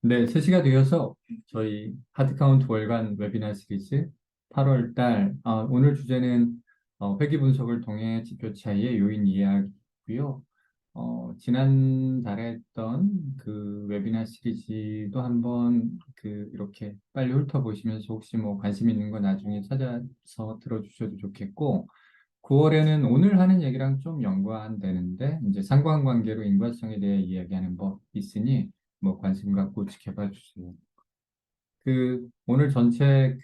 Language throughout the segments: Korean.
네, 3시가 되어서 저희 하드카운트 월간 웨비나 시리즈 8월 달, 오늘 주제는 회귀 분석을 통해 지표 차이의 요인 이해하기고요. 지난달에 했던 그 웨비나 시리즈도 한번 이렇게 빨리 훑어보시면서 혹시 뭐 관심 있는 거 나중에 찾아서 들어주셔도 좋겠고, 9월에는 오늘 하는 얘기랑 좀 연관되는데, 이제 상관관계로 인과성에 대해 이야기하는 법 있으니, 뭐 관심 갖고 지켜봐 주세요. 오늘 전체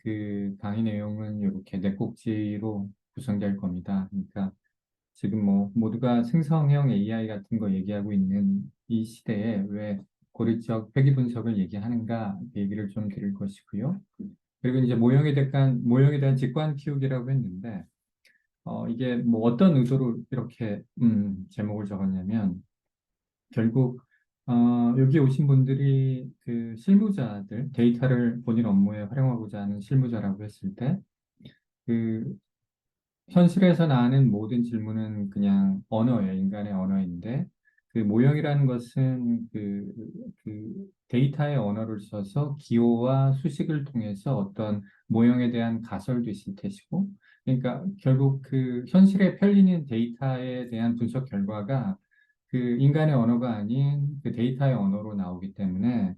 강의 내용은 이렇게 네 꼭지로 구성될 겁니다. 그러니까 지금 뭐 모두가 생성형 AI 같은 거 얘기하고 있는 이 시대에 왜 고리적 회귀 분석을 얘기하는가 그 얘기를 좀 드릴 것이고요. 그리고 이제 모형에 대한 직관 키우기라고 했는데, 이게 뭐 어떤 의도로 이렇게 제목을 적었냐면, 결국 여기 오신 분들이 그 실무자들, 데이터를 본인 업무에 활용하고자 하는 실무자라고 했을 때, 그 현실에서 나는 모든 질문은 그냥 언어예요. 인간의 언어인데, 그 모형이라는 것은 데이터의 언어를 써서 기호와 수식을 통해서 어떤 모형에 대한 가설도 있을 테시고, 그러니까 결국 그 현실에 펼리는 데이터에 대한 분석 결과가 그 인간의 언어가 아닌 그 데이터의 언어로 나오기 때문에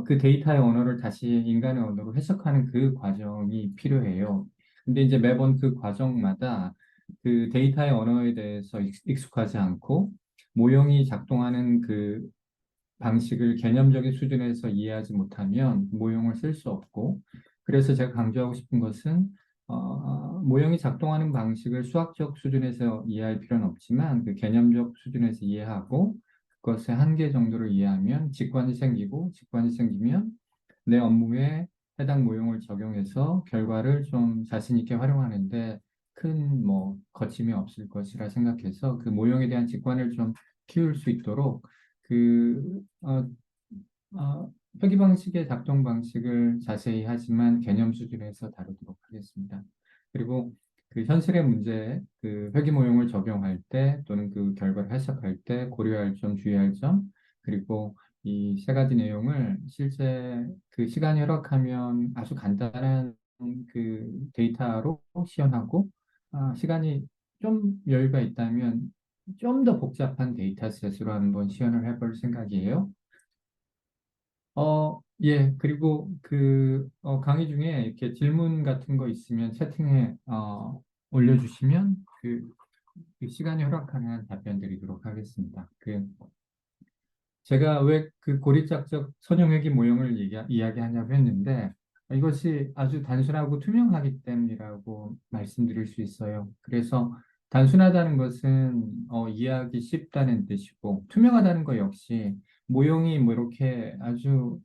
그 데이터의 언어를 다시 인간의 언어로 해석하는 그 과정이 필요해요. 근데 이제 매번 그 과정마다 그 데이터의 언어에 대해서 익숙하지 않고 모형이 작동하는 그 방식을 개념적인 수준에서 이해하지 못하면 모형을 쓸 수 없고, 그래서 제가 강조하고 싶은 것은 모형이 작동하는 방식을 수학적 수준에서 이해할 필요는 없지만 그 개념적 수준에서 이해하고 그것의 한계 정도를 이해하면 직관이 생기고, 직관이 생기면 내 업무에 해당 모형을 적용해서 결과를 좀 자신 있게 활용하는데 큰 뭐 거침이 없을 것이라 생각해서 그 모형에 대한 직관을 좀 키울 수 있도록 그 어, 표기 방식의 작동 방식을 자세히 하지만 개념 수준에서 다루도록 하겠습니다. 그리고 그 현실의 문제에 그 회귀 모형을 적용할 때 또는 그 결과를 해석할 때 고려할 점, 주의할 점, 그리고 이 세 가지 내용을 실제 그 시간이 허락하면 아주 간단한 그 데이터로 시연하고, 시간이 좀 여유가 있다면 좀 더 복잡한 데이터셋으로 한번 시연을 해볼 생각이에요. 예, 그리고 강의 중에 이렇게 질문 같은 거 있으면 채팅에 올려주시면 그 시간이 허락하면 답변 드리도록 하겠습니다. 제가 왜 그 고리짝적 선형회귀 모형을 이야기하냐고 했는데, 이것이 아주 단순하고 투명하기 때문이라고 말씀드릴 수 있어요. 그래서 단순하다는 것은 이해하기 쉽다는 뜻이고, 투명하다는 것 역시 모형이 뭐 이렇게 아주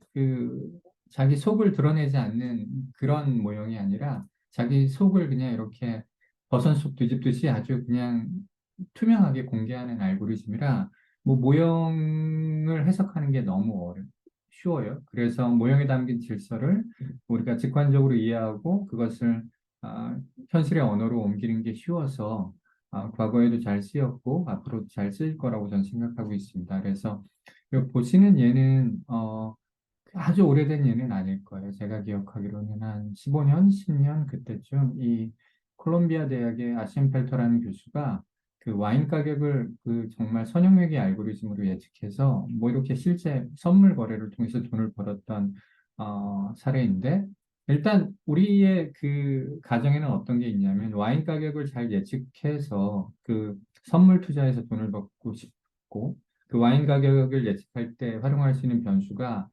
자기 속을 드러내지 않는 그런 모형이 아니라 자기 속을 그냥 이렇게 버선 속 뒤집듯이 아주 그냥 투명하게 공개하는 알고리즘이라 뭐 모형을 해석하는 게 너무 쉬워요. 그래서 모형에 담긴 질서를 우리가 직관적으로 이해하고 그것을 현실의 언어로 옮기는 게 쉬워서 과거에도 잘 쓰였고 앞으로도 잘 쓰일 거라고 저는 생각하고 있습니다. 그래서 보시는 얘는 아주 오래된 얘는 아닐 거예요. 제가 기억하기로는 한 15년, 10년 그때쯤 이 콜롬비아 대학의 아시엠펠터라는 교수가 그 와인 가격을 그 정말 선형회계 알고리즘으로 예측해서 뭐 이렇게 실제 선물 거래를 통해서 돈을 벌었던 사례인데, 일단 우리의 그 가정에는 어떤 게 있냐면 와인 가격을 잘 예측해서 그 선물 투자해서 돈을 벌고 싶고, 그 와인 가격을 예측할 때 활용할 수 있는 변수가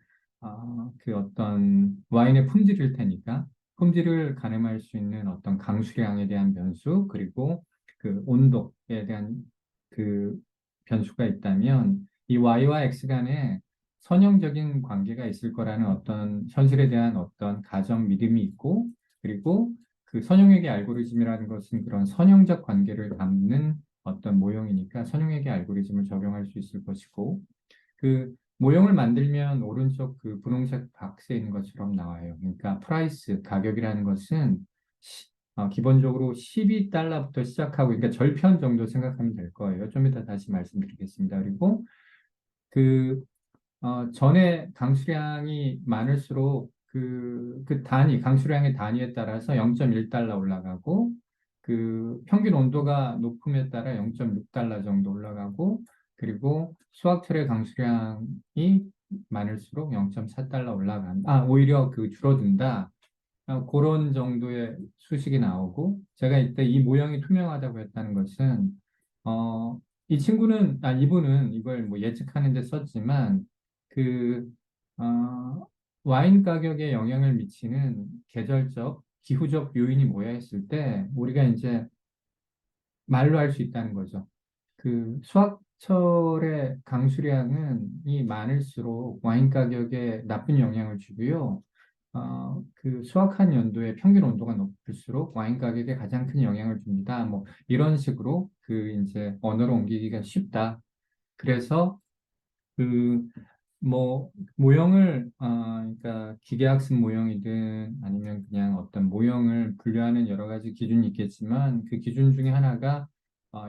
그 어떤 와인의 품질일 테니까 품질을 가늠할 수 있는 어떤 강수량에 대한 변수, 그리고 그 온도에 대한 그 변수가 있다면 이 Y와 X 간에 선형적인 관계가 있을 거라는 어떤 현실에 대한 어떤 가정 믿음이 있고, 그리고 그 선형회계 알고리즘이라는 것은 그런 선형적 관계를 담는 어떤 모형이니까 선형회계 알고리즘을 적용할 수 있을 것이고, 그 모형을 만들면 오른쪽 그 분홍색 박스에 있는 것처럼 나와요. 그러니까 프라이스, 가격이라는 것은 기본적으로 12달러부터 시작하고, 그러니까 절편 정도 생각하면 될 거예요. 좀 이따 다시 말씀드리겠습니다. 그리고 그 전에 강수량이 많을수록 그 단위, 강수량의 단위에 따라서 0.1달러 올라가고, 그 평균 온도가 높음에 따라 0.6달러 정도 올라가고, 그리고 수확철의 강수량이 많을수록 0.4달러 오히려 그 줄어든다. 그런 정도의 수식이 나오고, 제가 이때 이 모형이 투명하다고 했다는 것은, 이분은 이걸 뭐 예측하는 데 썼지만, 그, 어, 와인 가격에 영향을 미치는 계절적, 기후적 요인이 모여있을 때, 우리가 이제 말로 할 수 있다는 거죠. 그 수확철의 강수량은 이 많을수록 와인 가격에 나쁜 영향을 주고요. 그 수확한 연도의 평균 온도가 높을수록 와인 가격에 가장 큰 영향을 줍니다. 뭐 이런 식으로 그 이제 언어로 옮기기가 쉽다. 그래서 그 뭐 모형을 그러니까 기계학습 모형이든 아니면 그냥 어떤 모형을 분류하는 여러 가지 기준이 있겠지만 그 기준 중에 하나가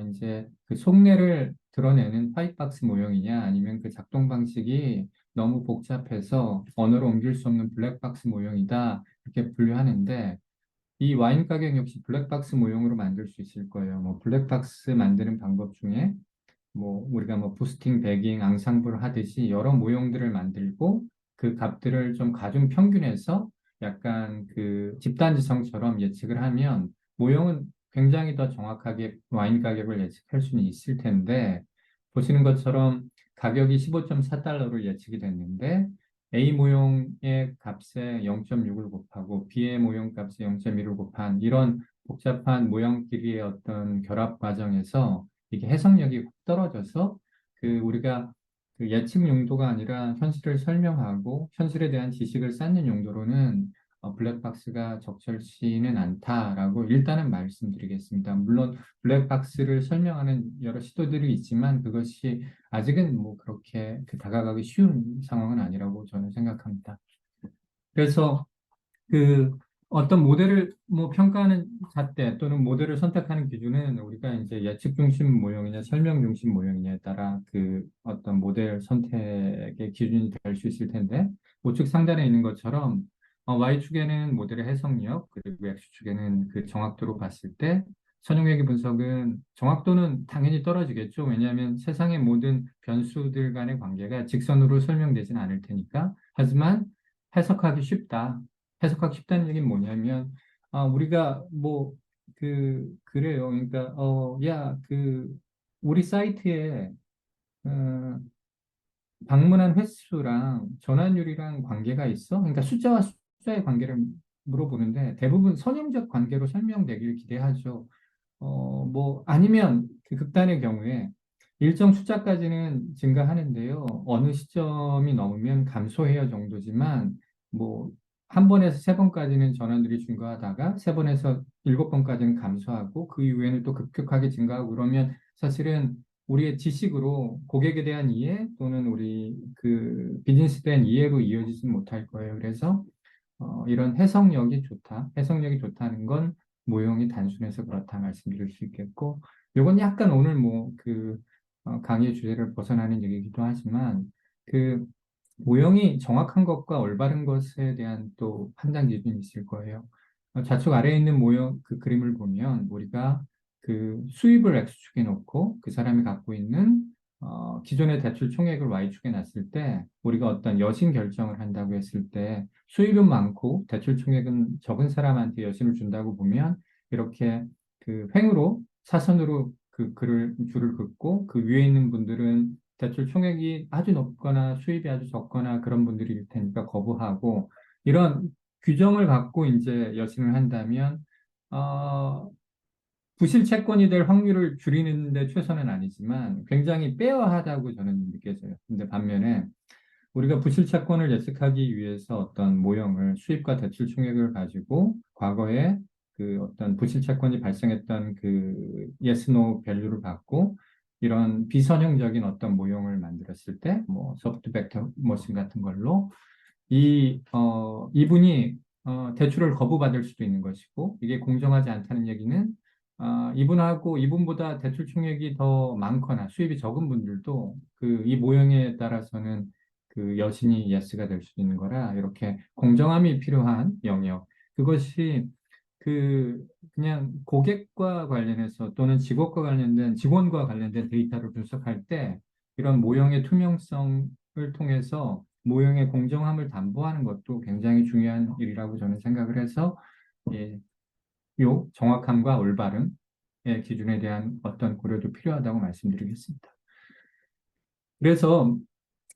이제 그 속내를 드러내는 화이트박스 모형이냐 아니면 그 작동 방식이 너무 복잡해서 언어로 옮길 수 없는 블랙박스 모형이다 이렇게 분류하는데 이 와인 가격 역시 블랙박스 모형으로 만들 수 있을 거예요. 뭐 블랙박스 만드는 방법 중에 뭐 우리가 뭐 부스팅, 배깅, 앙상블 하듯이 여러 모형들을 만들고 그 값들을 좀 가중 평균해서 약간 그 집단지성처럼 예측을 하면 모형은 굉장히 더 정확하게 와인 가격을 예측할 수는 있을 텐데 보시는 것처럼 가격이 15.4달러로 예측이 됐는데 A 모형의 값에 0.6을 곱하고 B의 모형 값에 0.1을 곱한 이런 복잡한 모형끼리의 어떤 결합 과정에서 이게 해석력이 확 떨어져서 그 우리가 그 예측 용도가 아니라 현실을 설명하고 현실에 대한 지식을 쌓는 용도로는 블랙박스가 적절치는 않다라고 일단은 말씀드리겠습니다. 물론 블랙박스를 설명하는 여러 시도들이 있지만 그것이 아직은 뭐 그렇게 그 다가가기 쉬운 상황은 아니라고 저는 생각합니다. 그래서 그 어떤 모델을 뭐 평가하는 잣대 또는 모델을 선택하는 기준은 우리가 이제 예측 중심 모형이냐 설명 중심 모형이냐에 따라 그 어떤 모델 선택의 기준이 될 수 있을 텐데 우측 상단에 있는 것처럼 Y축에는 모델의 해석력 그리고 X축에는 그 정확도로 봤을 때 선형외기 분석은 정확도는 당연히 떨어지겠죠. 왜냐하면 세상의 모든 변수들 간의 관계가 직선으로 설명되지는 않을 테니까. 하지만 해석하기 쉽다. 해석하기 쉽다는 얘기는 뭐냐면, 우리가 뭐, 그래요. 그러니까, 우리 사이트에, 어, 방문한 횟수랑 전환율이랑 관계가 있어? 그러니까 숫자와 숫자의 관계를 물어보는데 대부분 선형적 관계로 설명되길 기대하죠. 뭐, 아니면 그 극단의 경우에 일정 숫자까지는 증가하는데요. 어느 시점이 넘으면 감소해요 정도지만, 뭐, 한 번에서 세 번까지는 전환율이 증가하다가 세 번에서 일곱 번까지는 감소하고 그 이후에는 또 급격하게 증가하고 그러면 사실은 우리의 지식으로 고객에 대한 이해 또는 우리 그 비즈니스에 대한 이해로 이어지지 못할 거예요. 그래서 이런 해석력이 좋다. 해석력이 좋다는 건 모형이 단순해서 그렇다 말씀드릴 수 있겠고, 요건 약간 오늘 뭐 그 강의 주제를 벗어나는 얘기이기도 하지만 그 모형이 정확한 것과 올바른 것에 대한 또 판단 기준이 있을 거예요. 좌측 아래에 있는 모형 그 그림을 보면 우리가 그 수입을 X축에 놓고 그 사람이 갖고 있는 기존의 대출 총액을 Y축에 놨을 때 우리가 어떤 여신 결정을 한다고 했을 때 수입은 많고 대출 총액은 적은 사람한테 여신을 준다고 보면 이렇게 그 횡으로 사선으로 그 줄을 긋고 그 위에 있는 분들은 대출 총액이 아주 높거나 수입이 아주 적거나 그런 분들일 테니까 거부하고 이런 규정을 갖고 이제 여신을 한다면 어, 부실 채권이 될 확률을 줄이는데 최선은 아니지만 굉장히 빼어하다고 저는 느껴져요. 근데 반면에 우리가 부실 채권을 예측하기 위해서 어떤 모형을 수입과 대출 총액을 가지고 과거에 그 어떤 부실 채권이 발생했던 그 yes, no 밸류를 받고 이런 비선형적인 어떤 모형을 만들었을 때 뭐 소프트 벡터 머신 같은 걸로 이분이 대출을 거부받을 수도 있는 것이고 이게 공정하지 않다는 얘기는 이분하고 이분보다 대출 총액이 더 많거나 수입이 적은 분들도 그 이 모형에 따라서는 그 여신이 yes가 될 수 있는 거라 이렇게 공정함이 필요한 영역. 그것이 그 그냥 고객과 관련해서 또는 직원과 관련된 데이터를 분석할 때 이런 모형의 투명성을 통해서 모형의 공정함을 담보하는 것도 굉장히 중요한 일이라고 저는 생각을 해서 예, 요 정확함과 올바름의 기준에 대한 어떤 고려도 필요하다고 말씀드리겠습니다. 그래서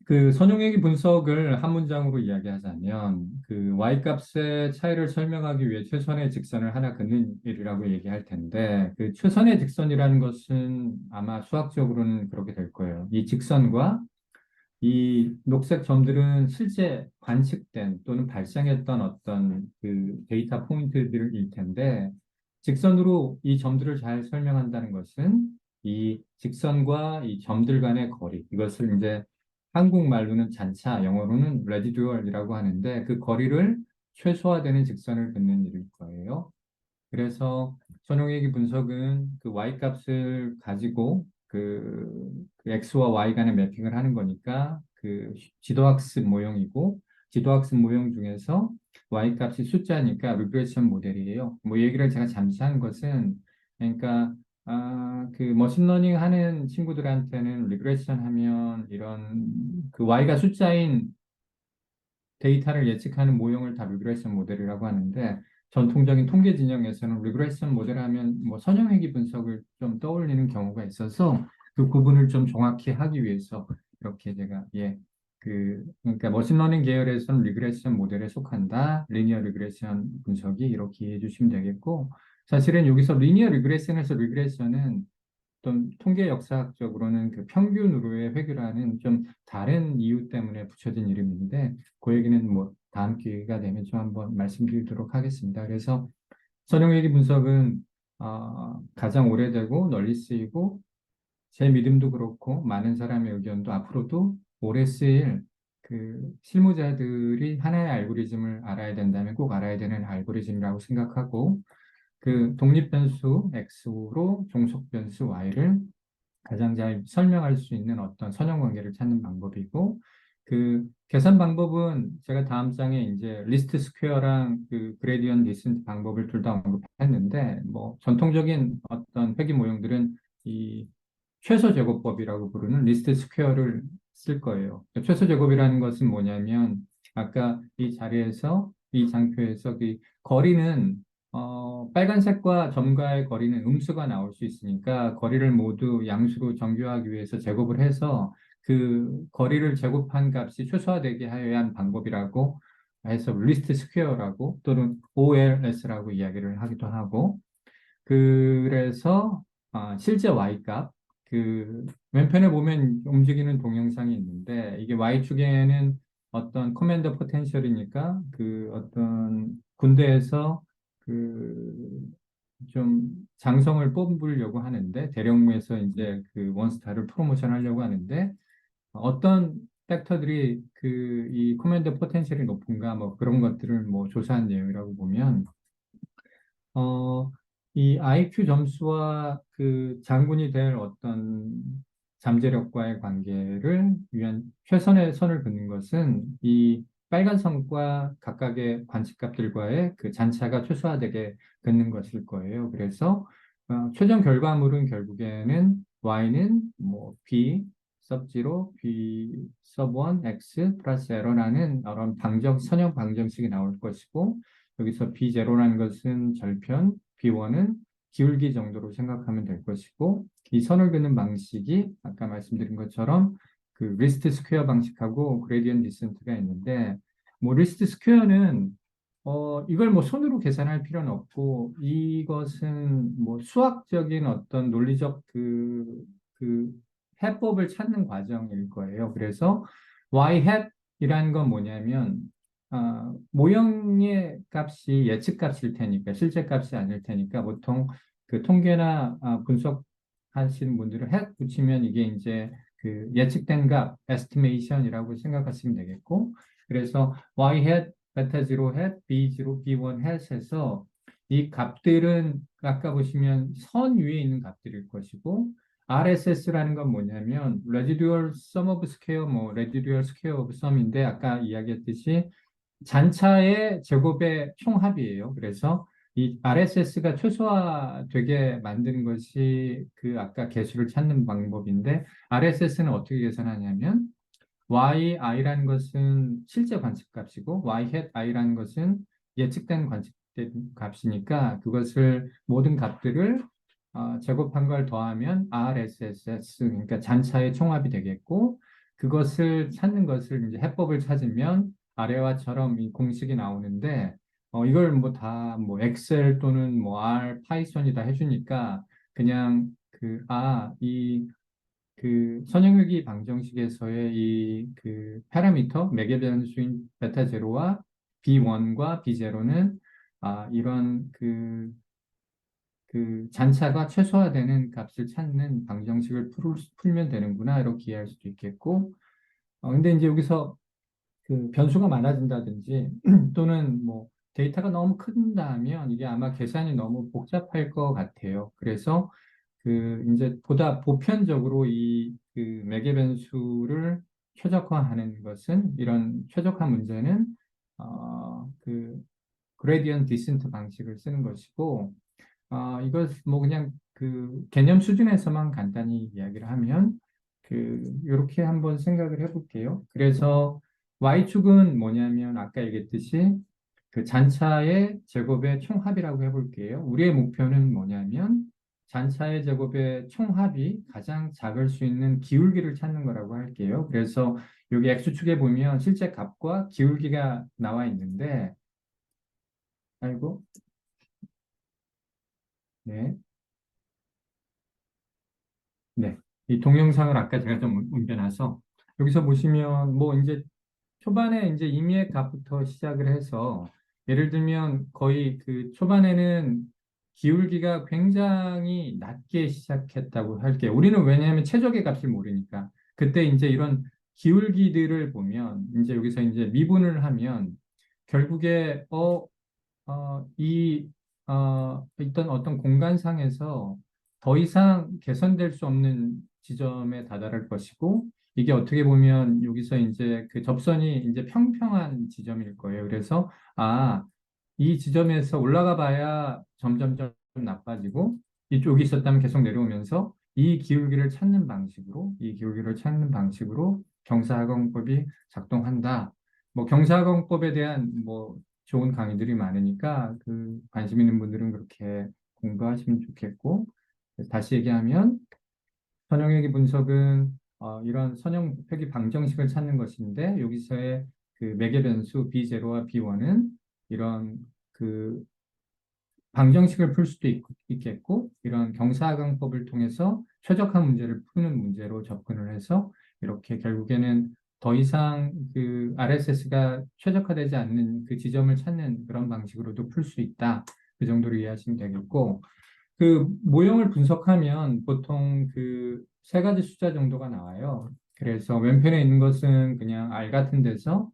그 선용얘기 분석을 한 문장으로 이야기하자면 그 y-값의 차이를 설명하기 위해 최선의 직선을 하나 긋는 일이라고 얘기할 텐데 그 최선의 직선이라는 것은 아마 수학적으로는 그렇게 될 거예요. 이 직선과 이 녹색 점들은 실제 관측된 또는 발생했던 어떤 그 데이터 포인트들일 텐데 직선으로 이 점들을 잘 설명한다는 것은 이 직선과 이 점들 간의 거리 이것을 이제 한국말로는 잔차, 영어로는 레지듀얼이라고 하는데 그 거리를 최소화되는 직선을 긋는 일일 거예요. 그래서 선형얘기 분석은 그 y-값을 가지고 그 x와 y 간의 매핑을 하는 거니까 그 지도학습 모형이고 지도학습 모형 중에서 y-값이 숫자니까 리그레션 모델이에요. 뭐 얘기를 제가 잠시 한 것은 그러니까 그 머신러닝 하는 친구들한테는 리그레션 하면 이런 그 y가 숫자인 데이터를 예측하는 모형을 다 리그레션 모델이라고 하는데 전통적인 통계 진영에서는 리그레션 모델 하면 뭐 선형회귀 분석을 좀 떠올리는 경우가 있어서 그 구분을 좀 정확히 하기 위해서 이렇게 제가 그러니까 머신러닝 계열에서는 리그레션 모델에 속한다. 리니어 리그레션 분석이 이렇게 이해해 주시면 되겠고 사실은 여기서 리니어 리그레션에서 리그레션은 어떤 통계 역사학적으로는 그 평균으로의 회귀라는 좀 다른 이유 때문에 붙여진 이름인데 그 얘기는 뭐 다음 기회가 되면 좀 한번 말씀드리도록 하겠습니다. 그래서 선형회귀 분석은 가장 오래되고 널리 쓰이고 제 믿음도 그렇고 많은 사람의 의견도 앞으로도 오래 쓰일 그 실무자들이 하나의 알고리즘을 알아야 된다면 꼭 알아야 되는 알고리즘이라고 생각하고 그 독립변수 X로 종속변수 Y를 가장 잘 설명할 수 있는 어떤 선형 관계를 찾는 방법이고 그 계산 방법은 제가 다음 장에 이제 리스트 스퀘어랑 그 그레디언트 디센트 방법을 둘 다 언급했는데 뭐 전통적인 어떤 회귀 모형들은 이 최소 제곱법이라고 부르는 리스트 스퀘어를 쓸 거예요. 최소 제곱이라는 것은 뭐냐면 아까 이 자리에서 이 장표에서 그 거리는 빨간색과 점과의 거리는 음수가 나올 수 있으니까 거리를 모두 양수로 정교하기 위해서 제곱을 해서 그 거리를 제곱한 값이 최소화되게 하여야 하는 방법이라고 해서 리스트 스퀘어라고 또는 OLS라고 이야기를 하기도 하고 그래서 실제 y값 그 왼편에 보면 움직이는 동영상이 있는데 이게 y축에는 어떤 커맨더 포텐셜이니까 그 어떤 군대에서 그 좀 장성을 뽑으려고 하는데 대령무에서 이제 그 원스타를 프로모션 하려고 하는데 어떤 팩터들이 그 이 커맨더 포텐셜이 높은가 뭐 그런 것들을 뭐 조사한 내용이라고 보면 어, 이 IQ 점수와 그 장군이 될 어떤 잠재력과의 관계를 위한 최선의 선을 긋는 것은 이 빨간 선과 각각의 관측값들과의 그 잔차가 최소화되게 긋는 것일 거예요. 그래서 최종 결과물은 결국에는 y는 뭐 b sub 0, b sub 1, x 플러스 에러라는 이런 선형 방정식이 나올 것이고 여기서 B0라는 것은 절편, B1은 기울기 정도로 생각하면 될 것이고 이 선을 그는 방식이 아까 말씀드린 것처럼 그 리스트 스퀘어 방식하고 그레디언트 디센트가 있는데 뭐 리스트 스퀘어는 이걸 뭐 손으로 계산할 필요는 없고 이것은 뭐 수학적인 어떤 논리적 그 해법을 찾는 과정일 거예요. 그래서 y hat이라는 건 뭐냐면 모형의 값이 예측 값일 테니까 실제 값이 아닐 테니까 보통 그 통계나 분석하시는 분들은 해 붙이면 이게 이제 그 예측된 값 estimation이라고 생각하시면 되겠고 그래서 y hat, beta 0 hat, b 0, b1 hat에서 이 값들은 아까 보시면 선 위에 있는 값들일 것이고 RSS라는 건 뭐냐면 residual sum of square, 뭐 residual square of sum인데 아까 이야기했듯이 잔차의 제곱의 총합이에요. 그래서 이 RSS가 최소화되게 만드는 것이 그 아까 개수를 찾는 방법인데 RSS는 어떻게 계산하냐면 yi라는 것은 실제 관측값이고 y hat i라는 것은 예측된 관측된 값이니까 그것을 모든 값들을 제곱한 걸 더하면 RSS 그러니까 잔차의 총합이 되겠고 그것을 찾는 것을 이제 해법을 찾으면 아래와처럼 이 공식이 나오는데 이걸 뭐 다 뭐 엑셀 또는 뭐 R, 파이썬이 다 해주니까 그냥 이 선형유기 방정식에서의 이 파라미터 매개 변수인 베타 제로와 B1과 B0는 이런 잔차가 최소화되는 값을 찾는 방정식을 풀면 되는구나 이렇게 이해할 수도 있겠고 근데 이제 여기서 변수가 많아진다든지 또는 뭐 데이터가 너무 큰다 하면 이게 아마 계산이 너무 복잡할 것 같아요. 그래서 이제 보다 보편적으로 매개 변수를 최적화하는 것은 이런 최적화 문제는 그레디언트 디센트 방식을 쓰는 것이고 이것 뭐 그냥 개념 수준에서만 간단히 이야기를 하면 이렇게 한번 생각을 해볼게요. 그래서 Y축은 뭐냐면 아까 얘기했듯이 잔차의 제곱의 총합이라고 해볼게요. 우리의 목표는 뭐냐면 잔차의 제곱의 총합이 가장 작을 수 있는 기울기를 찾는 거라고 할게요. 그래서 여기 X축에 보면 실제 값과 기울기가 나와 있는데 아이고 네. 네. 이 동영상을 아까 제가 좀 옮겨놔서 여기서 보시면 뭐 이제 초반에 이제 임의의 값부터 시작을 해서 예를 들면 거의 초반에는 기울기가 굉장히 낮게 시작했다고 할게요. 우리는 왜냐하면 최적의 값을 모르니까 그때 이제 이런 기울기들을 보면 이제 여기서 이제 미분을 하면 결국에 있던 어떤 공간상에서 더 이상 개선될 수 없는 지점에 다다를 것이고, 이게 어떻게 보면 여기서 이제 접선이 이제 평평한 지점일 거예요. 그래서, 이 지점에서 올라가 봐야 점점점 나빠지고, 이쪽이 있었다면 계속 내려오면서 이 기울기를 찾는 방식으로 경사하공법이 작동한다. 뭐 경사하공법에 대한 뭐 좋은 강의들이 많으니까 관심 있는 분들은 그렇게 공부하시면 좋겠고 다시 얘기하면 선형회귀 분석은 이런 선형회귀 방정식을 찾는 것인데 여기서의 매개 변수 B0와 B1은 이런 그 방정식을 풀 수도 있겠고 이런 경사하강법을 통해서 최적화 문제를 푸는 문제로 접근을 해서 이렇게 결국에는 더 이상 RSS가 최적화되지 않는 그 지점을 찾는 그런 방식으로도 풀 수 있다. 그 정도로 이해하시면 되겠고 모형을 분석하면 보통 세 가지 숫자 정도가 나와요. 그래서 왼편에 있는 것은 그냥 R 같은 데서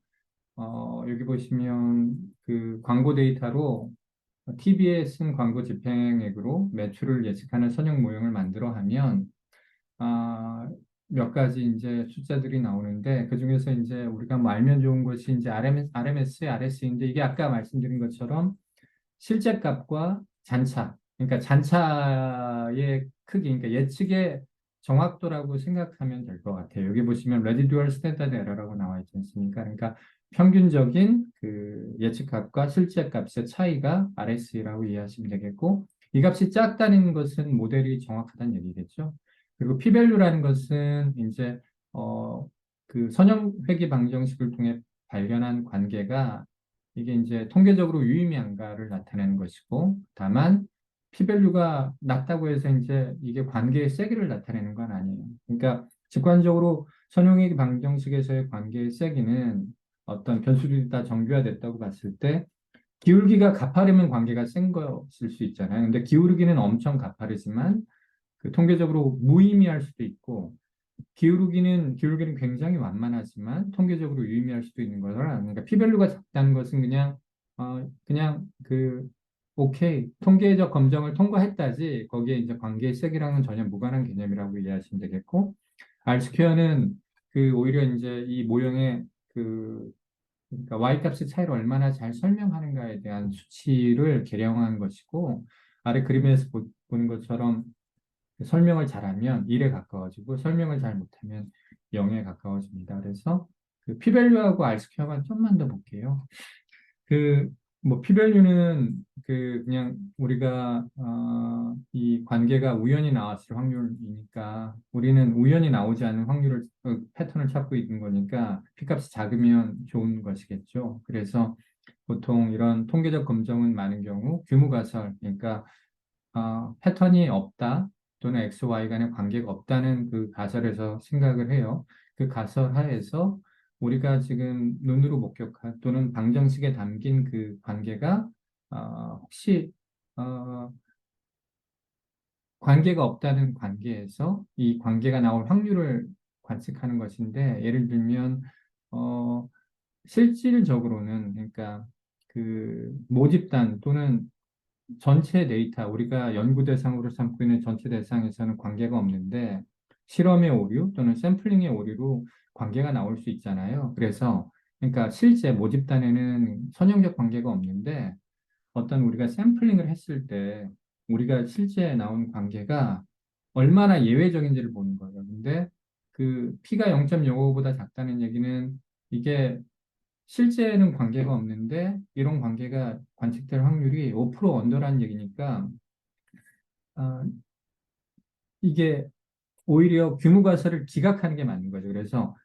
여기 보시면 광고 데이터로 TV에 쓴 광고 집행액으로 매출을 예측하는 선형 모형을 만들어 하면 몇 가지 이제 숫자들이 나오는데 그중에서 이제 우리가 뭐 알면 좋은 것이 이제 RMS, RS인데 이게 아까 말씀드린 것처럼 실제 값과 잔차, 그러니까 잔차의 크기, 그러니까 예측의 정확도라고 생각하면 될 것 같아요. 여기 보시면 residual standard error라고 나와 있지 않습니까? 그러니까 평균적인 예측 값과 실제 값의 차이가 RS라고 이해하시면 되겠고, 이 값이 작다는 것은 모델이 정확하다는 얘기겠죠. 그리고 p-value라는 것은 이제 선형 회귀 방정식을 통해 발견한 관계가 이게 이제 통계적으로 유의미한가를 나타내는 것이고, 다만 p-value가 낮다고 해서 이제 이게 관계의 세기를 나타내는 건 아니에요. 그러니까 직관적으로 선형회귀 방정식에서의 관계의 세기는 어떤 변수들이 다 정교화됐다고 봤을 때 기울기가 가파르면 관계가 센 것일 수 있잖아요. 근데 기울기는 엄청 가파르지만 통계적으로 무의미할 수도 있고 기울기는 굉장히 완만하지만 통계적으로 유의미할 수도 있는 거라. 그러니까 p-value가 작다는 것은 그냥 오케이. 통계적 검정을 통과했다지 거기에 이제 관계색이랑은 전혀 무관한 개념이라고 이해하시면 되겠고, R스퀘어는 그 오히려 이제 이 모형의 그 그러니까 y-값의 차이를 얼마나 잘 설명하는가에 대한 수치를 계량한 것이고, 아래 그림에서 보는 것처럼 설명을 잘하면 1에 가까워지고 설명을 잘 못하면 0에 가까워집니다. 그래서 그 p-value하고 R 스퀘어만 좀만 더 볼게요. 그, 뭐, p-value는 그냥 우리가, 이 관계가 우연히 나왔을 확률이니까 우리는 우연히 나오지 않은 확률을, 패턴을 찾고 있는 거니까 p-값이 작으면 좋은 것이겠죠. 그래서 보통 이런 통계적 검정은 많은 경우 규모가설, 그러니까 패턴이 없다 또는 X, Y 간의 관계가 없다는 그 가설에서 생각을 해요. 그 가설 하에서 우리가 지금 눈으로 목격한 또는 방정식에 담긴 그 관계가 혹시 어, 관계가 없다는 관계에서 이 관계가 나올 확률을 관측하는 것인데, 예를 들면 어, 실질적으로는 그러니까 그 모집단 또는 전체 데이터, 우리가 연구 대상으로 삼고 있는 전체 대상에서는 관계가 없는데 실험의 오류 또는 샘플링의 오류로 관계가 나올 수 있잖아요. 그래서 그러니까 실제 모집단에는 선형적 관계가 없는데 어떤 우리가 샘플링을 했을 때 우리가 실제 나온 관계가 얼마나 예외적인지를 보는 거예요. 근데 그 P가 0.05보다 작다는 얘기는 이게 실제는 관계가 없는데 이런 관계가 관측될 확률이 5% 언더라는 얘기니까 아, 이게 오히려 규모 가설을 기각하는 게 맞는 거죠. 그래서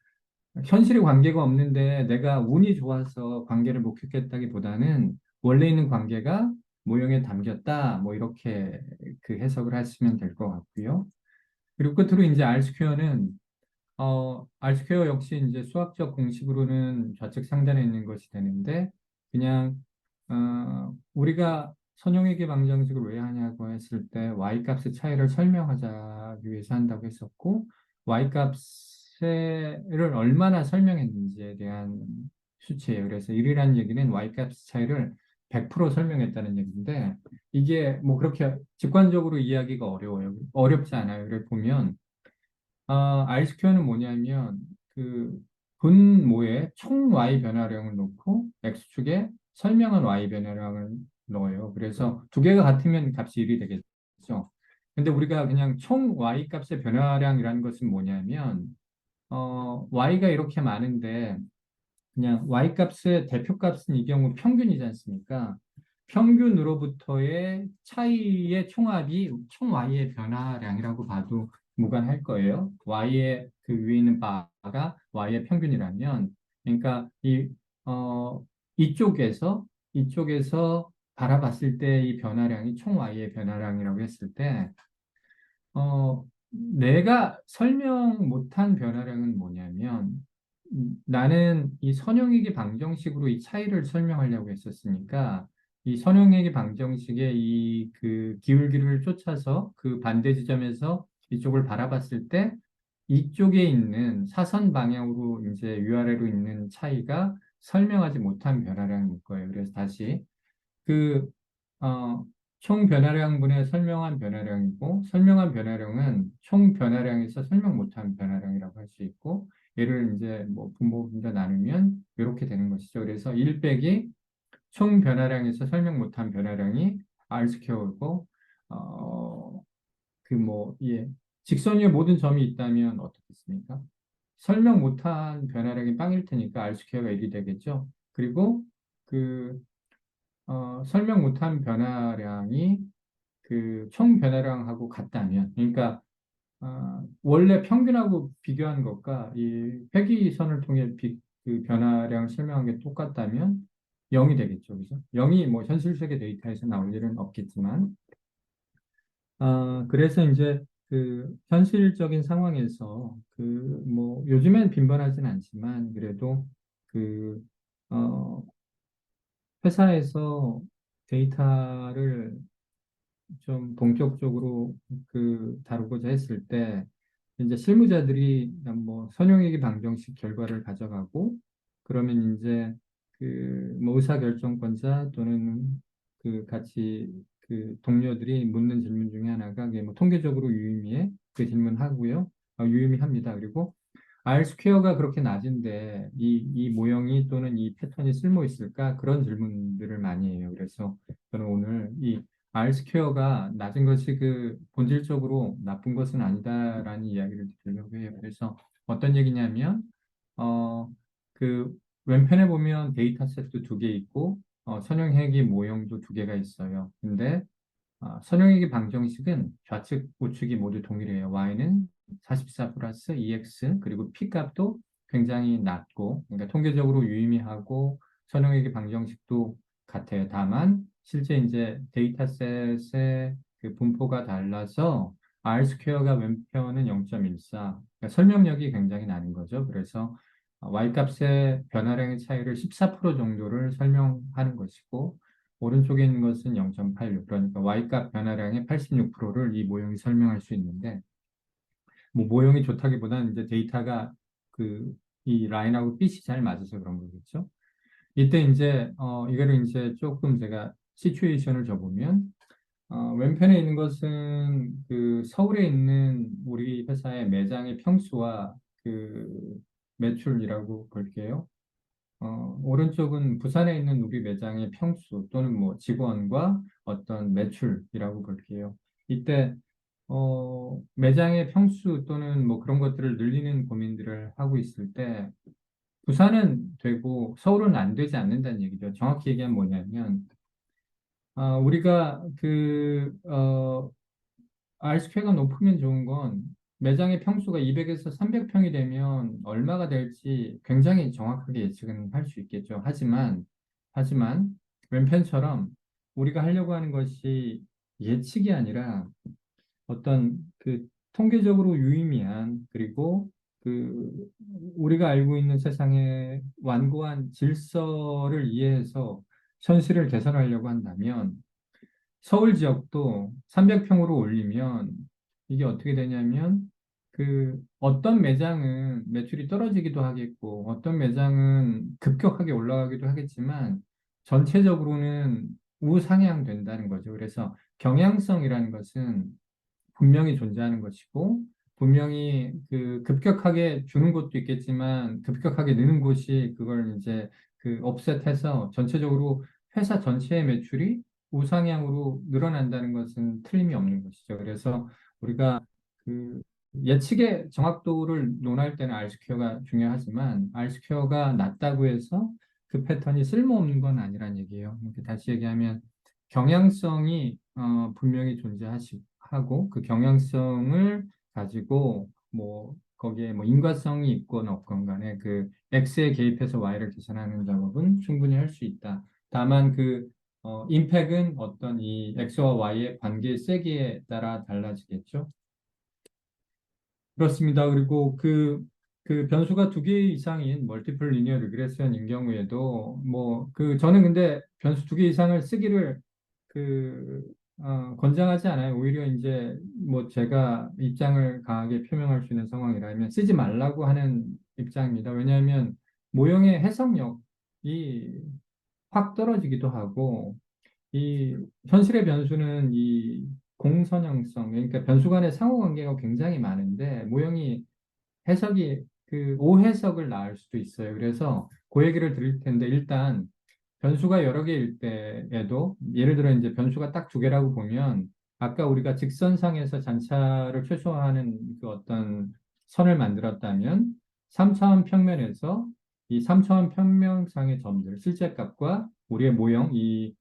현실에 관계가 없는데 내가 운이 좋아서 관계를 목격했다기보다는 원래 있는 관계가 모형에 담겼다. 뭐 이렇게 그 해석을 하시면 될 것 같고요. 그리고 끝으로 이제 R 스퀘어는 R 스퀘어 역시 이제 수학적 공식으로는 좌측 상단에 있는 것이 되는데, 그냥, 우리가 선형회계 방정식을 왜 하냐고 했을 때, y-값의 차이를 설명하기 위해서 한다고 했었고, y-값을 얼마나 설명했는지에 대한 수치예요. 그래서 1이라는 얘기는 y-값 차이를 100% 설명했다는 얘기인데, 이게 뭐 그렇게 직관적으로 이해하기가 어려워요. 어렵지 않아요. 그래 보면, R스퀘어는 뭐냐면 그 분모에 총 Y 변화량을 놓고 X축에 설명한 Y 변화량을 넣어요. 그래서 두 개가 같으면 값이 1이 되겠죠. 근데 우리가 그냥 총 Y 값의 변화량이라는 것은 뭐냐면 Y가 이렇게 많은데 그냥 y-값의 대표값은 이 경우 평균이지 않습니까? 평균으로부터의 차이의 총합이 총 y의 변화량이라고 봐도 무관할 거예요. y의 그 위에 있는 바가 y의 평균이라면, 그러니까 어, 이쪽에서 바라봤을 때 이 변화량이 총 y의 변화량이라고 했을 때 내가 설명 못한 변화량은 뭐냐면, 나는 이 선형회계 방정식으로 이 차이를 설명하려고 했었으니까, 이 선형회계 방정식의 이 그 기울기를 쫓아서 그 반대 지점에서 이쪽을 바라봤을 때, 이쪽에 있는 사선 방향으로 이제 위아래로 있는 차이가 설명하지 못한 변화량일 거예요. 그래서 다시 그, 어, 총 변화량분의 설명한 변화량이고, 설명한 변화량은 총 변화량에서 설명 못한 변화량이라고 할 수 있고, 얘를 이제 뭐 분모 분자 나누면 이렇게 되는 것이죠. 그래서 1 빼기 총 변화량에서 설명 못한 변화량이 R 스퀘어고, 그 뭐, 예. 직선 위에 모든 점이 있다면 어떻겠습니까? 설명 못한 변화량이 빵일 테니까 R 스퀘어가 1이 되겠죠. 그리고 그 설명 못한 변화량이 그 총 변화량하고 같다면, 그러니까 원래 평균하고 비교한 것과 이 회귀선을 통해 그 변화량을 설명한 게 똑같다면 0이 되겠죠, 그죠? 0이 뭐 현실 세계 데이터에서 나올 일은 없겠지만, 그래서 이제 그 현실적인 상황에서 그 뭐 요즘엔 빈번하진 않지만 그래도 그 어, 회사에서 데이터를 좀 본격적으로 그 다루고자 했을 때 이제 실무자들이 뭐 선용회계 방정식 결과를 가져가고, 그러면 이제 그 뭐 의사결정권자 또는 그 같이 그 동료들이 묻는 질문 중에 하나가 그게 뭐 통계적으로 유의미해? 그 질문하고요. 유의미합니다. 그리고 R 스퀘어가 그렇게 낮은데 이 모형이 또는 이 패턴이 쓸모 있을까? 그런 질문들을 많이 해요. 그래서 저는 오늘 이 R 스퀘어가 낮은 것이 그 본질적으로 나쁜 것은 아니다라는 이야기를 드리려고 해요. 그래서 어떤 얘기냐면 어, 그 왼편에 보면 데이터 셋도 두 개 있고 선형회귀 모형도 두 개가 있어요. 근데 선형회귀 방정식은 좌측 우측이 모두 동일해요. y는 44 플러스 2x 그리고 p 값도 굉장히 낮고 그러니까 통계적으로 유의미하고 선형회귀 방정식도 같아요. 다만 실제 이제 데이터셋의 그 분포가 달라서 R 스퀘어가 왼편은 0.14 그러니까 설명력이 굉장히 나는 거죠. 그래서 y 값의 변화량의 차이를 14% 정도를 설명하는 것이고 오른쪽에 있는 것은 0.86 그러니까 y값 변화량의 86%를 이 모형이 설명할 수 있는데 뭐 모형이 좋다기보다는 이제 데이터가 그 이 라인하고 빛이 잘 맞아서 그런 거겠죠. 이때 이제 이거를 이제 조금 제가 시츄에이션을 줘보면 왼편에 있는 것은 그 서울에 있는 우리 회사의 매장의 평수와 그 매출이라고 볼게요. 오른쪽은 부산에 있는 우리 매장의 평수 또는 뭐 직원과 어떤 매출이라고 볼게요. 이때 매장의 평수 또는 뭐 그런 것들을 늘리는 고민들을 하고 있을 때 부산은 되고 서울은 안 되지 않는다는 얘기죠. 정확히 얘기하면 뭐냐면 우리가 R스퀘어가 높으면 좋은 건 매장의 평수가 200에서 300평이 되면 얼마가 될지 굉장히 정확하게 예측은 할 수 있겠죠. 하지만 왼편처럼 우리가 하려고 하는 것이 예측이 아니라 어떤 그 통계적으로 유의미한 그리고 그 우리가 알고 있는 세상의 완고한 질서를 이해해서 현실을 개선하려고 한다면 서울 지역도 300평으로 올리면 이게 어떻게 되냐면 그 어떤 매장은 매출이 떨어지기도 하겠고 어떤 매장은 급격하게 올라가기도 하겠지만 전체적으로는 우상향된다는 거죠. 그래서 경향성이라는 것은 분명히 존재하는 것이고 분명히 그 급격하게 주는 곳도 있겠지만 급격하게 느는 곳이 그걸 이제 그 업셋해서 전체적으로 회사 전체의 매출이 우상향으로 늘어난다는 것은 틀림이 없는 것이죠. 그래서 우리가 그 예측의 정확도를 논할 때는 R스퀘어가 중요하지만 R스퀘어가 낮다고 해서 그 패턴이 쓸모없는 건 아니란 얘기예요. 이렇게 다시 얘기하면 경향성이 분명히 존재하고 그 경향성을 가지고 뭐 거기에 뭐 인과성이 있건 없건 간에 그 X에 개입해서 Y를 계산하는 작업은 충분히 할 수 있다. 다만 그 임팩은 어떤 이 X와 Y의 관계의 세기에 따라 달라지겠죠. 그렇습니다. 그리고 그 변수가 두 개 이상인 멀티플 리니어 리그레션인 경우에도 뭐 그 저는 근데 변수 두 개 이상을 쓰기를 그 권장하지 않아요. 오히려 이제 뭐 제가 입장을 강하게 표명할 수 있는 상황이라면 쓰지 말라고 하는 입장입니다. 왜냐하면 모형의 해석력이 확 떨어지기도 하고 이 현실의 변수는 이 공선형성, 그러니까 변수 간의 상호관계가 굉장히 많은데 모형이 해석이 그 오해석을 낳을 수도 있어요. 그래서 그 얘기를 드릴 텐데 일단 변수가 여러 개일 때에도 예를 들어 이제 변수가 딱 두 개라고 보면 아까 우리가 직선상에서 잔차를 최소화하는 그 어떤 선을 만들었다면 3차원 평면에서 이 3차원 평면상의 점들 실제 값과 우리의 모형 이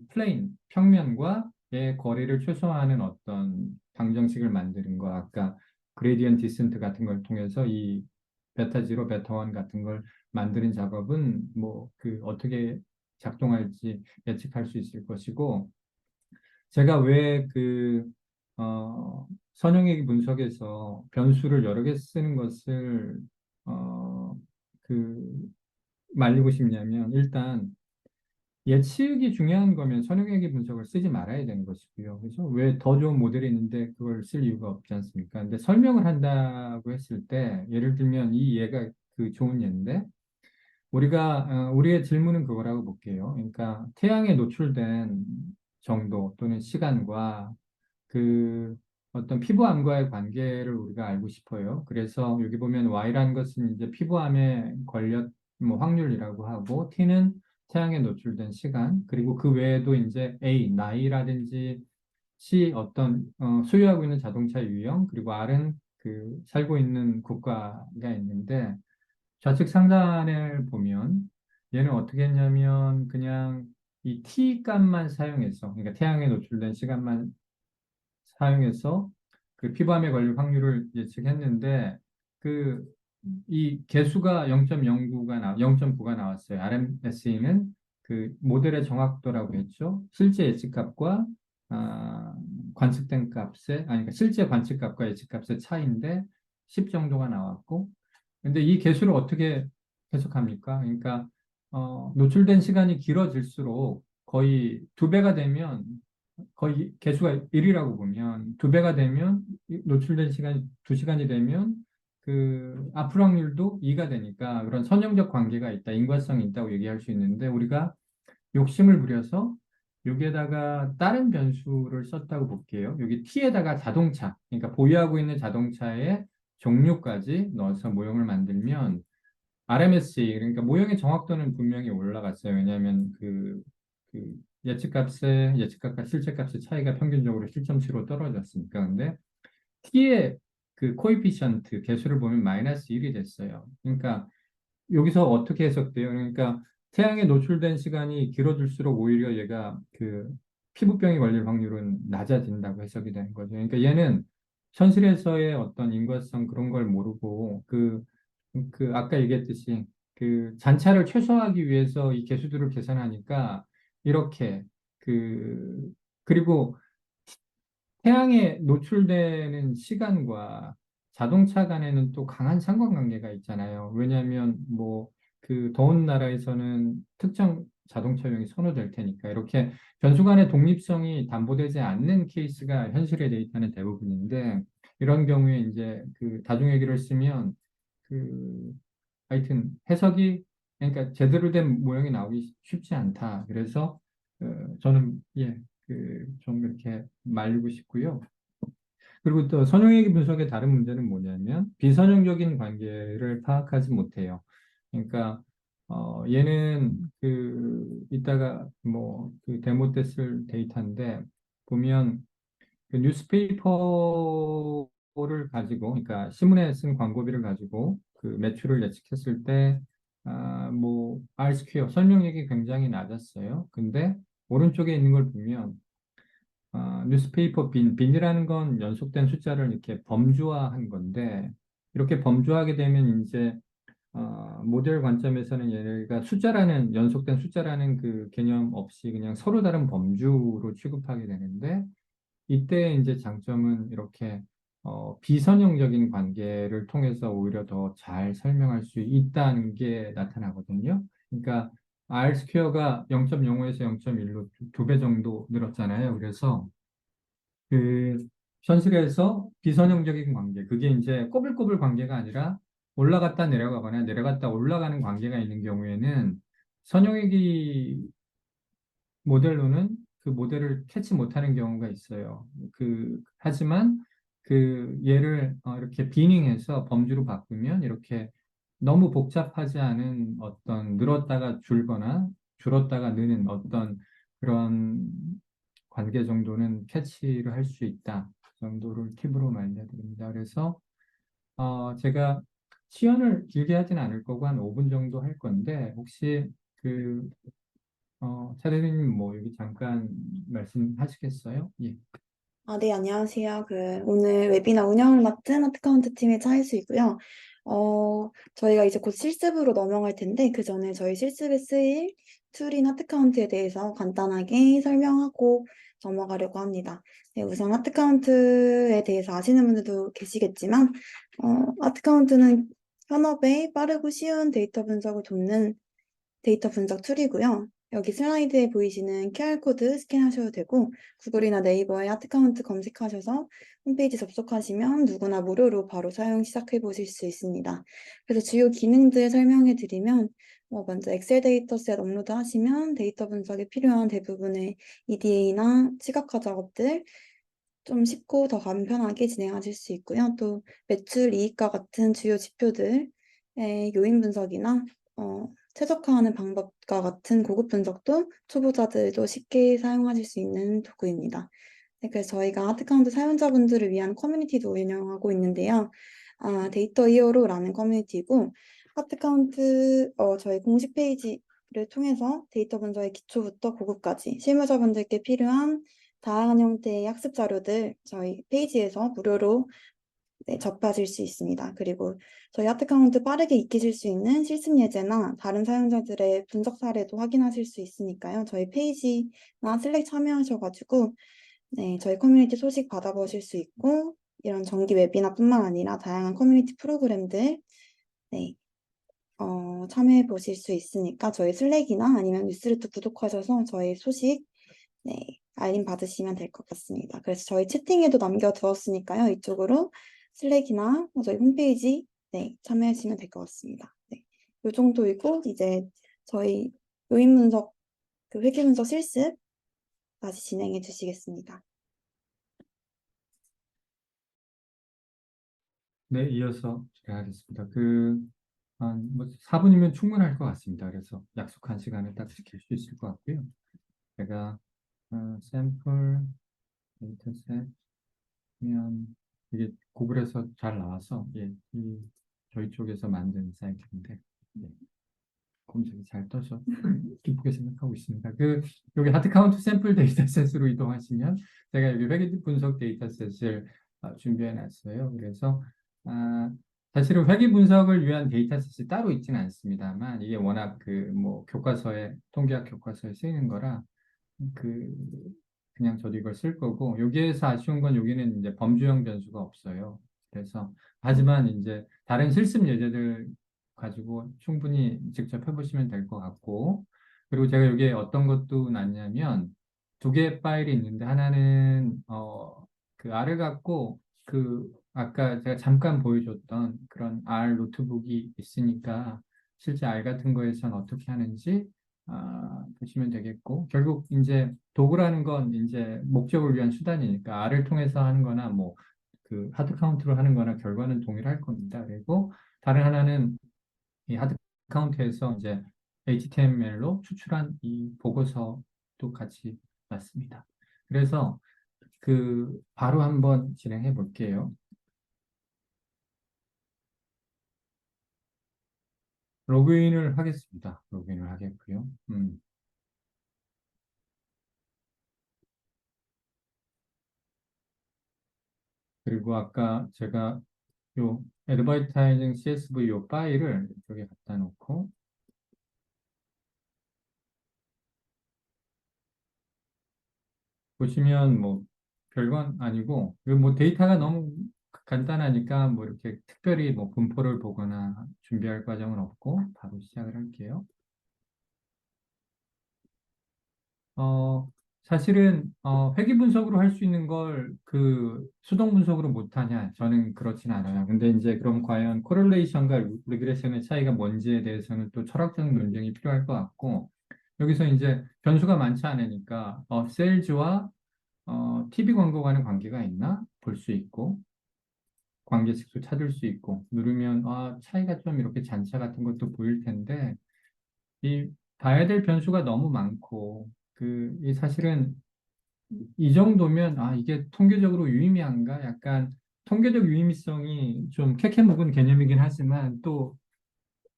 플레인 평면과의 거리를 최소화하는 어떤 방정식을 만드는 거 아까 그레디언트 디센트 같은 걸 통해서 이 베타 지로 베타 원 같은 걸 만드는 작업은 뭐 그 어떻게 작동할지 예측할 수 있을 것이고 제가 왜 선형의 분석에서 변수를 여러 개 쓰는 것을 어, 그 말리고 싶냐면 일단 예측이 중요한 거면 선형외기 분석을 쓰지 말아야 되는 것이고요. 그래서 왜 더 좋은 모델이 있는데 그걸 쓸 이유가 없지 않습니까? 근데 설명을 한다고 했을 때 예를 들면 이 예가 그 좋은 예인데 우리의 질문은 그거라고 볼게요. 그러니까 태양에 노출된 정도 또는 시간과 그 어떤 피부암과의 관계를 우리가 알고 싶어요. 그래서 여기 보면 Y라는 것은 이제 피부암의 권력 뭐 확률이라고 하고 T는 태양에 노출된 시간 그리고 그 외에도 이제 A 나이라든지 C 어떤 소유하고 있는 자동차 유형 그리고 R은 그 살고 있는 국가가 있는데 좌측 상단을 보면 얘는 어떻게 했냐면 그냥 이 T 값만 사용해서 그러니까 태양에 노출된 시간만 사용해서 그 피부암에 걸릴 확률을 예측했는데 그 이 개수가 0.9가 나왔어요. RMSE는 그 모델의 정확도라고 했죠. 실제 예측값과 아, 관측된 값의 아니 그러니까 실제 관측값과 예측값의 차이인데 10 정도가 나왔고 근데 이 개수를 어떻게 해석합니까? 그러니까 노출된 시간이 길어질수록 거의 두 배가 되면 거의 개수가 1이라고 보면 두 배가 되면 노출된 시간이 두 시간이 되면 그 앞플 확률도 2가 되니까 그런 선형적 관계가 있다, 인과성이 있다고 얘기할 수 있는데 우리가 욕심을 부려서 여기에다가 다른 변수를 썼다고 볼게요. 여기 T에다가 자동차, 그러니까 보유하고 있는 자동차의 종류까지 넣어서 모형을 만들면 RMSE, 그러니까 모형의 정확도는 분명히 올라갔어요. 왜냐하면 그 예측값과 실제값의 차이가 평균적으로 7.75 떨어졌으니까. 근데 T의 그 코에피션트 개수를 보면 마이너스 1이 됐어요. 그러니까 여기서 어떻게 해석돼요? 그러니까 태양에 노출된 시간이 길어질수록 오히려 얘가 그 피부병이 걸릴 확률은 낮아진다고 해석이 되는 거죠. 그러니까 얘는 현실에서의 어떤 인과성 그런 걸 모르고 그 아까 얘기했듯이 그 잔차를 최소화하기 위해서 이 개수들을 계산하니까 이렇게 그 그리고 태양에 노출되는 시간과 자동차 간에는 또 강한 상관관계가 있잖아요. 왜냐하면 뭐 그 더운 나라에서는 특정 자동차용이 선호될 테니까 이렇게 변수 간의 독립성이 담보되지 않는 케이스가 현실의 데이터는 대부분인데 이런 경우에 이제 그 다중회계를 쓰면 그 하여튼 해석이 그러니까 제대로 된 모형이 나오기 쉽지 않다. 그래서 저는 예, 그 좀 이렇게 말리고 싶고요. 그리고 또 선형외교 분석의 다른 문제는 뭐냐면 비선형적인 관계를 파악하지 못해요. 그러니까 얘는 그 이따가 뭐 그 데모 때 쓸 데이터인데 보면 그 뉴스페이퍼를 가지고, 그러니까 신문에 쓴 광고비를 가지고 그 매출을 예측했을 때, 뭐, R스퀘어 설명력이 굉장히 낮았어요. 근데 오른쪽에 있는 걸 보면, 뉴스페이퍼 빈이라는 건 연속된 숫자를 이렇게 범주화한 건데, 이렇게 범주화하게 되면 이제, 모델 관점에서는 얘가 연속된 숫자라는 그 개념 없이 그냥 서로 다른 범주로 취급하게 되는데, 이때 이제 장점은 이렇게 비선형적인 관계를 통해서 오히려 더 잘 설명할 수 있다는 게 나타나거든요. 그러니까 R 스퀘어가 0.05에서 0.1로 두 배 정도 늘었잖아요. 그래서 그 현실에서 비선형적인 관계, 그게 이제 꼬불꼬불 관계가 아니라 올라갔다 내려가거나 내려갔다 올라가는 관계가 있는 경우에는 선형액이 모델로는 그 모델을 캐치 못하는 경우가 있어요. 하지만 그 얘를 이렇게 비닝해서 범주로 바꾸면 이렇게 너무 복잡하지 않은 어떤 늘었다가 줄거나 줄었다가 느는 어떤 그런 관계 정도는 캐치를 할 수 있다. 그 정도를 팁으로 말씀드립니다. 그래서 제가 시연을 길게 하진 않을 거고 한 5분 정도 할 건데 혹시 그 차대리님 뭐 여기 잠깐 말씀하시겠어요? 예. 네, 안녕하세요. 오늘 웨비나 운영을 맡은 하트카운트 팀의 차혜수이고요. 저희가 이제 곧 실습으로 넘어갈 텐데, 그 전에 저희 실습에 쓰일 툴인 하트카운트에 대해서 간단하게 설명하고 넘어가려고 합니다. 네, 우선 하트카운트에 대해서 아시는 분들도 계시겠지만, 하트카운트는 현업의 빠르고 쉬운 데이터 분석을 돕는 데이터 분석 툴이고요. 여기 슬라이드에 보이시는 QR코드 스캔하셔도 되고 구글이나 네이버에 하트카운트 검색하셔서 홈페이지 접속하시면 누구나 무료로 바로 사용 시작해 보실 수 있습니다. 그래서 주요 기능들 설명해 드리면 먼저 엑셀 데이터셋 업로드 하시면 데이터 분석에 필요한 대부분의 EDA나 시각화 작업들 좀 쉽고 더 간편하게 진행하실 수 있고요. 또 매출, 이익과 같은 주요 지표들의 요인 분석이나 최적화하는 방법과 같은 고급 분석도 초보자들도 쉽게 사용하실 수 있는 도구입니다. 네, 그래서 저희가 하트카운트 사용자분들을 위한 커뮤니티도 운영하고 있는데요. 데이터 히어로라는 커뮤니티고 하트카운트 저희 공식 페이지를 통해서 데이터 분석의 기초부터 고급까지 실무자분들께 필요한 다양한 형태의 학습 자료들 저희 페이지에서 무료로 네, 접하실 수 있습니다. 그리고 저희 하트카운트 빠르게 익히실 수 있는 실습 예제나 다른 사용자들의 분석 사례도 확인하실 수 있으니까요. 저희 페이지나 슬랙 참여하셔가지고 네, 저희 커뮤니티 소식 받아보실 수 있고 이런 정기 웨비나뿐만 아니라 다양한 커뮤니티 프로그램들 네, 참여해 보실 수 있으니까 저희 슬랙이나 아니면 뉴스레터 구독하셔서 저희 소식 네, 알림 받으시면 될 것 같습니다. 그래서 저희 채팅에도 남겨두었으니까요. 이쪽으로 슬랙이나 저희 홈페이지 네, 참여하시면 될 것 같습니다. 네, 이 정도이고 이제 저희 요인 분석, 그 회계 분석 실습 다시 진행해 주시겠습니다. 네, 이어서 제가 하겠습니다. 뭐 4분이면 충분할 것 같습니다. 그래서 약속한 시간을 딱 지킬 수 있을 것 같고요. 제가 샘플 데이터셋 면 이게 구글에서 잘 나와서 저희 쪽에서 만든 사이트인데 네, 검색이 잘 떠서 기쁘게 생각하고 있습니다. 여기 하드 카운트 샘플 데이터셋으로 이동하시면 제가 여기 회계 분석 데이터셋을 준비해 놨어요. 그래서 아, 사실은 회계 분석을 위한 데이터셋이 따로 있지는 않습니다만 이게 워낙 뭐 교과서에 통계학 교과서에 쓰이는 거라 그 그냥 저도 이걸 쓸 거고 여기에서 아쉬운 건 여기는 이제 범주형 변수가 없어요. 그래서 하지만 이제 다른 실습 예제들 가지고 충분히 직접 해보시면 될 것 같고 그리고 제가 여기에 어떤 것도 놨냐면 두 개의 파일이 있는데 하나는 그 R을 갖고 아까 제가 잠깐 보여줬던 그런 R 노트북이 있으니까 실제 R 같은 거에선 어떻게 하는지 보시면 되겠고, 결국 이제 도구라는 건 이제 목적을 위한 수단이니까 R을 통해서 하는 거나 뭐 그 하드 카운트로 하는 거나 결과는 동일할 겁니다. 그리고 다른 하나는 이 하드 카운트에서 이제 HTML로 추출한 이 보고서도 같이 놨습니다. 그래서 바로 한번 진행해 볼게요. 로그인을 하겠습니다. 로그인을 하겠고요. 그리고 아까 제가 요 advertising CSV 요 파일을 이쪽에 갖다 놓고 보시면 뭐 별건 아니고 이거 뭐 데이터가 너무 간단하니까 뭐 이렇게 특별히 뭐 분포를 보거나 준비할 과정은 없고 바로 시작을 할게요. 어, 사실은 회귀 분석으로 할 수 있는 걸 수동 분석으로 못하냐? 저는 그렇진 않아요. 근데 이제 그럼 과연 코렐레이션과 리그레션의 차이가 뭔지에 대해서는 또 철학적 논쟁이 필요할 것 같고 여기서 이제 변수가 많지 않으니까 세일즈와 TV 광고 간의 관계가 있나 볼 수 있고 관계식도 찾을 수 있고 누르면 차이가 좀 이렇게 잔차 같은 것도 보일 텐데 이 봐야 될 변수가 너무 많고 이 사실은 이 정도면 이게 통계적으로 유의미한가? 약간 통계적 유의미성이 좀 캐캐 묵은 개념이긴 하지만 또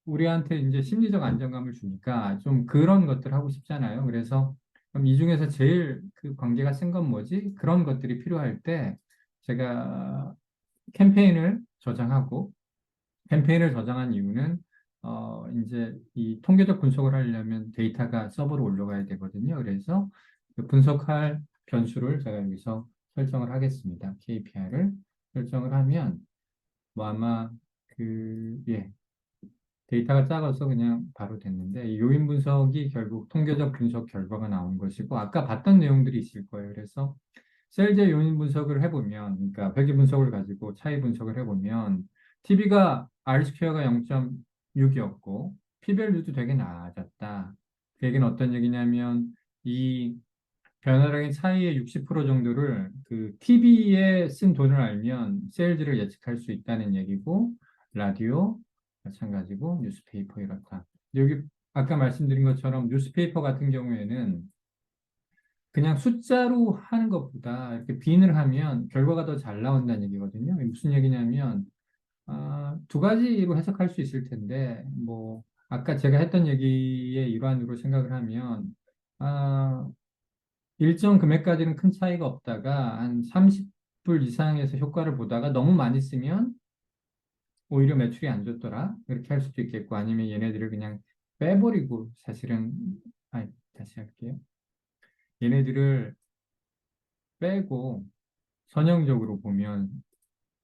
우리한테 이제 심리적 안정감을 주니까 좀 그런 것들 하고 싶잖아요. 그래서 그럼 이 중에서 제일 그 관계가 센 건 뭐지? 그런 것들이 필요할 때 제가 캠페인을 저장하고 캠페인을 저장한 이유는 이제 이 통계적 분석을 하려면 데이터가 서버로 올라가야 되거든요. 그래서 그 분석할 변수를 제가 여기서 설정을 하겠습니다. KPI를 설정을 하면 뭐 아마 예, 데이터가 작아서 그냥 바로 됐는데 이 요인 분석이 결국 통계적 분석 결과가 나온 것이고 아까 봤던 내용들이 있을 거예요. 그래서 셀제 요인 분석을 해보면 그러니까 회귀 분석을 가지고 차이 분석을 해보면 TV가 R 스퀘어가 0.6이었고 P밸류도 되게 나아졌다. 그 얘기는 어떤 얘기냐면 이 변화량의 차이의 60% 정도를 그 TV에 쓴 돈을 알면 세일즈를 예측할 수 있다는 얘기고 라디오 마찬가지고 뉴스페이퍼 이렇다. 여기 아까 말씀드린 것처럼 뉴스페이퍼 같은 경우에는 그냥 숫자로 하는 것보다 이렇게 빈을 하면 결과가 더 잘 나온다는 얘기거든요. 이게 무슨 얘기냐면 두 가지로 해석할 수 있을 텐데 뭐 아까 제가 했던 얘기의 일환으로 생각을 하면 아, 일정 금액까지는 큰 차이가 없다가 한 30불 이상에서 효과를 보다가 너무 많이 쓰면 오히려 매출이 안 좋더라. 이렇게 할 수도 있겠고 아니면 얘네들을 그냥 빼버리고 사실은 아니 다시 할게요. 얘네들을 빼고 선형적으로 보면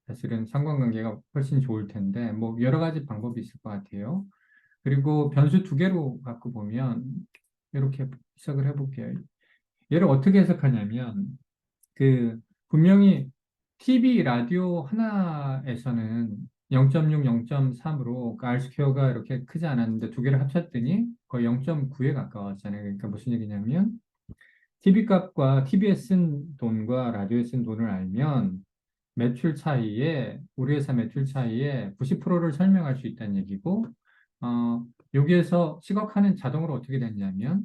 사실은 상관관계가 훨씬 좋을 텐데 뭐 여러 가지 방법이 있을 것 같아요. 그리고 변수 두 개로 갖고 보면 이렇게 시작을 해볼게요. 얘를 어떻게 해석하냐면 그 분명히 TV 라디오 하나에서는 0.6, 0.3으로 R 스퀘어가 이렇게 크지 않았는데 두 개를 합쳤더니 거의 0.9에 가까웠잖아요. 그러니까 무슨 얘기냐면 TV 값과 TV에 쓴 돈과 라디오에 쓴 돈을 알면 매출 차이에 우리 회사 매출 차이에 90%를 설명할 수 있다는 얘기고 여기에서 시각화는 자동으로 어떻게 되냐면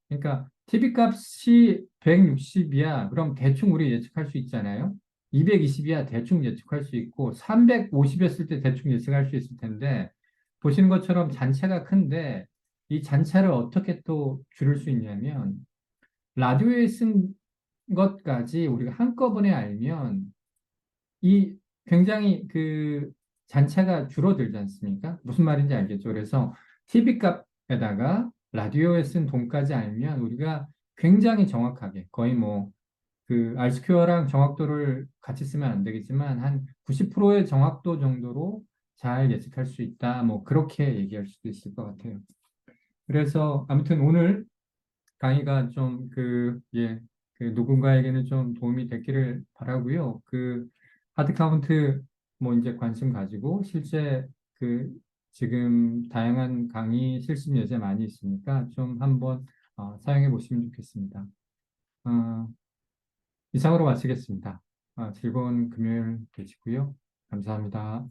그러니까 TV 값이 160이야. 그럼 대충 우리 예측할 수 있잖아요. 220이야. 대충 예측할 수 있고 350이었을 때 대충 예측할 수 있을 텐데 보시는 것처럼 잔체가 큰데 이 잔체를 어떻게 또 줄일 수 있냐면 라디오에 쓴 것까지 우리가 한꺼번에 알면 이 굉장히 그 잔체가 줄어들지 않습니까? 무슨 말인지 알겠죠? 그래서 TV 값에다가 라디오에 쓴 돈까지 알면 우리가 굉장히 정확하게 거의 뭐 그 R스퀘어랑 정확도를 같이 쓰면 안 되겠지만 한 90%의 정확도 정도로 잘 예측할 수 있다. 뭐 그렇게 얘기할 수도 있을 것 같아요. 그래서 아무튼 오늘 강의가 좀 그 누군가에게는 좀 도움이 됐기를 바라고요. 그 하드 카운트 뭐 이제 관심 가지고 실제 그 지금 다양한 강의 실습 예제 많이 있으니까 좀 한번 사용해 보시면 좋겠습니다. 어, 이상으로 마치겠습니다. 즐거운 금요일 되시고요. 감사합니다.